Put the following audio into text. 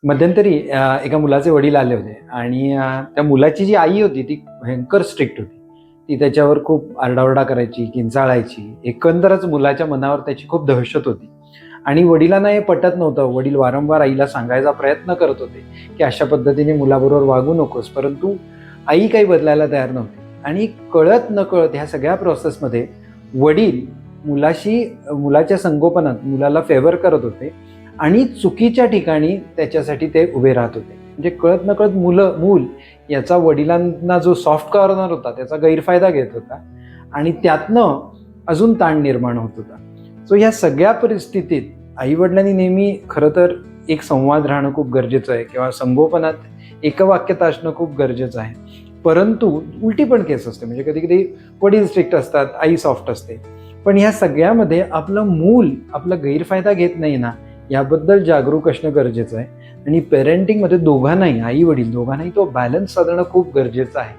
मध्यंतरी एका मुलाचे वडील आले होते आणि त्या मुलाची जी आई होती ती भयंकर स्ट्रिक्ट होती. ती त्याच्यावर खूप आरडाओरडा करायची, किंचाळायची. एकंदरच मुलाच्या मनावर त्याची खूप दहशत होती आणि वडिलांना हे पटत नव्हतं. वडील वारंवार आईला सांगायचा प्रयत्न करत होते की अशा पद्धतीने मुलाबरोबर वागू नकोस, परंतु आई काही बदलायला तयार नव्हती. आणि कळत नकळत ह्या सगळ्या प्रोसेसमध्ये वडील मुलाच्या संगोपनात मुलाला फेवर करत होते आणि चुकीच्या ठिकाणी त्याच्यासाठी ते उभे राहत होते. म्हणजे कळत नकळत मूल याचा वडिलांना जो सॉफ्ट कॉर्नर होता त्याचा गैरफायदा घेत होता आणि त्यातनं अजून ताण निर्माण होत होता. सो ह्या सगळ्या परिस्थितीत आईवडिलांनी नेहमी खरं तर एक संवाद राहणं खूप गरजेचं आहे किंवा संगोपनात एकवाक्यता असणं खूप गरजेचं आहे. परंतु उलटी पण केस असते, म्हणजे कधी कधी वडील स्ट्रिक्ट असतात, आई सॉफ्ट असते. पण ह्या सगळ्यामध्ये आपलं मूल आपला गैरफायदा घेत नाही ना, याबद्दल जागरूक असणं गरजेचं आहे. आणि पेरेंटिंगमध्ये दोघांनाही, आई वडील दोघांनाही तो बॅलन्स साधणं खूप गरजेचं आहे.